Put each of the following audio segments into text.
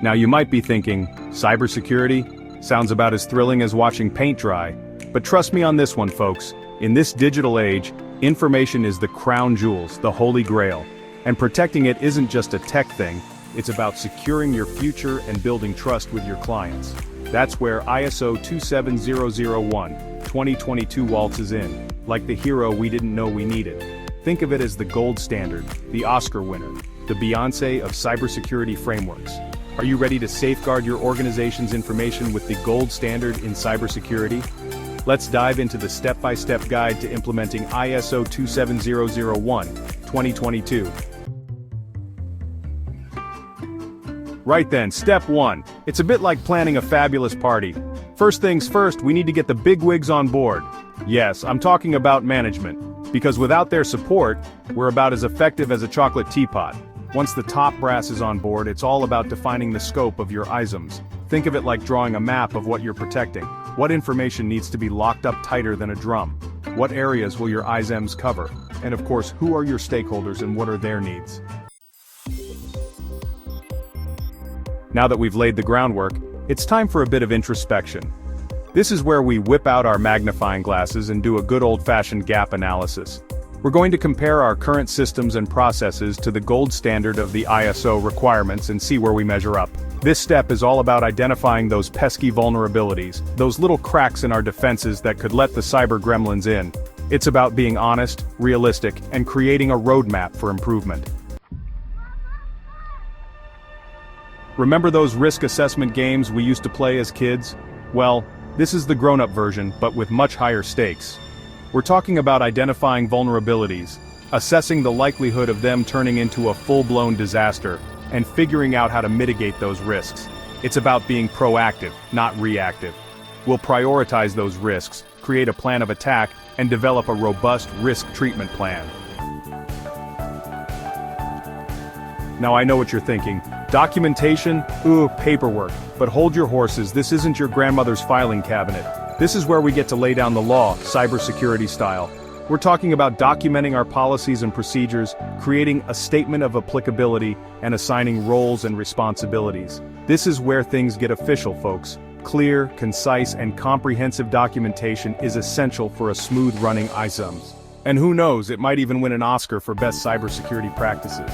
Now you might be thinking, cybersecurity? Sounds about as thrilling as watching paint dry. But trust me on this one, folks. In this digital age, information is the crown jewels, the holy grail. And protecting it isn't just a tech thing, it's about securing your future and building trust with your clients. That's where ISO27001, 2022 waltzes in, like the hero we didn't know we needed. Think of it as the gold standard, the Oscar winner, the Beyoncé of cybersecurity frameworks. Are you ready to safeguard your organization's information with the gold standard in cybersecurity? Let's dive into the step-by-step guide to implementing ISO 27001, 2022. Right then, step 1. It's a bit like planning a fabulous party. First things first, we need to get the bigwigs on board. Yes, I'm talking about management. Because without their support, we're about as effective as a chocolate teapot. Once the top brass is on board, it's all about defining the scope of your ISOs. Think of it like drawing a map of what you're protecting. What information needs to be locked up tighter than a drum? What areas will your ISMs cover? And of course, who are your stakeholders and what are their needs? Now that we've laid the groundwork, it's time for a bit of introspection. This is where we whip out our magnifying glasses and do a good old-fashioned gap analysis. We're going to compare our current systems and processes to the gold standard of the ISO requirements and see where we measure up. This step is all about identifying those pesky vulnerabilities, those little cracks in our defenses that could let the cyber gremlins in. It's about being honest, realistic, and creating a roadmap for improvement. Remember those risk assessment games we used to play as kids? Well, this is the grown-up version, but with much higher stakes. We're talking about identifying vulnerabilities, assessing the likelihood of them turning into a full-blown disaster, and figuring out how to mitigate those risks. It's about being proactive, not reactive. We'll prioritize those risks, create a plan of attack, and develop a robust risk treatment plan. Now I know what you're thinking. Documentation? Ooh, paperwork. But hold your horses, this isn't your grandmother's filing cabinet. This is where we get to lay down the law, cybersecurity style. We're talking about documenting our policies and procedures, creating a statement of applicability, and assigning roles and responsibilities. This is where things get official, folks. Clear, concise, and comprehensive documentation is essential for a smooth-running ISOs. And who knows, it might even win an Oscar for best cybersecurity practices.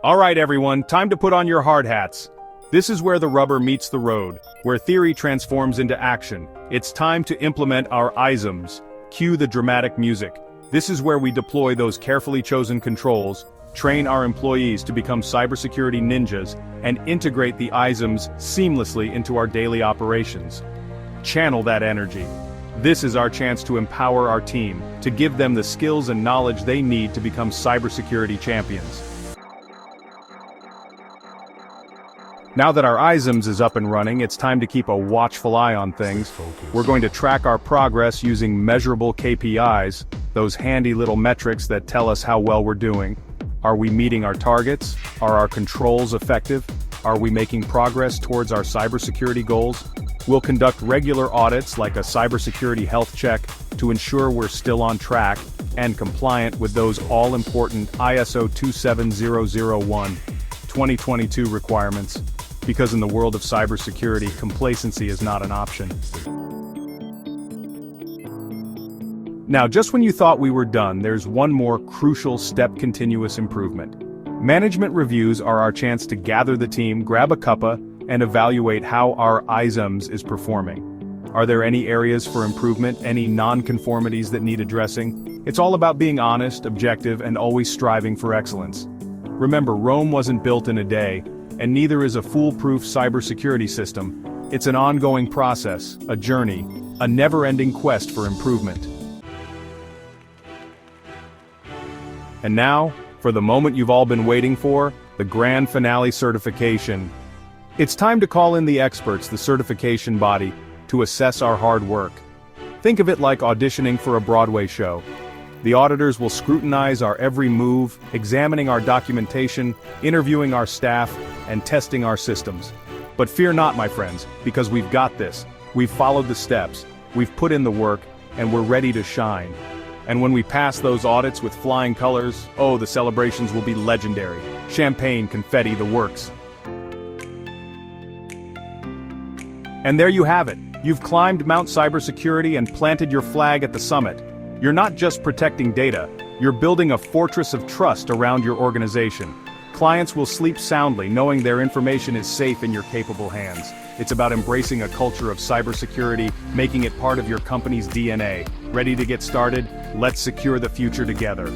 Alright everyone, time to put on your hard hats. This is where the rubber meets the road, where theory transforms into action. It's time to implement our ISMs. Cue the dramatic music. This is where we deploy those carefully chosen controls, train our employees to become cybersecurity ninjas, and integrate the ISMs seamlessly into our daily operations. Channel that energy. This is our chance to empower our team, to give them the skills and knowledge they need to become cybersecurity champions. Now that our ISMs is up and running, it's time to keep a watchful eye on things. We're going to track our progress using measurable KPIs, those handy little metrics that tell us how well we're doing. Are we meeting our targets? Are our controls effective? Are we making progress towards our cybersecurity goals? We'll conduct regular audits like a cybersecurity health check to ensure we're still on track and compliant with those all-important ISO 27001, 2022 requirements. Because in the world of cybersecurity, complacency is not an option. Now, just when you thought we were done, there's one more crucial step: continuous improvement. Management reviews are our chance to gather the team, grab a cuppa, and evaluate how our ISMs is performing. Are there any areas for improvement, any non-conformities that need addressing? It's all about being honest, objective, and always striving for excellence. Remember, Rome wasn't built in a day, and neither is a foolproof cybersecurity system. It's an ongoing process, a journey, a never-ending quest for improvement. And now, for the moment you've all been waiting for, the grand finale certification. It's time to call in the experts, the certification body, to assess our hard work. Think of it like auditioning for a Broadway show. The auditors will scrutinize our every move, examining our documentation, interviewing our staff, and testing our systems. But fear not, my friends, because we've got this. We've followed the steps, we've put in the work, and we're ready to shine. And when we pass those audits with flying colors, oh, the celebrations will be legendary. Champagne, confetti, the works. And there you have it. You've climbed Mount Cybersecurity and planted your flag at the summit. You're not just protecting data, you're building a fortress of trust around your organization. Clients will sleep soundly knowing their information is safe in your capable hands. It's about embracing a culture of cybersecurity, making it part of your company's DNA. Ready to get started? Let's secure the future together.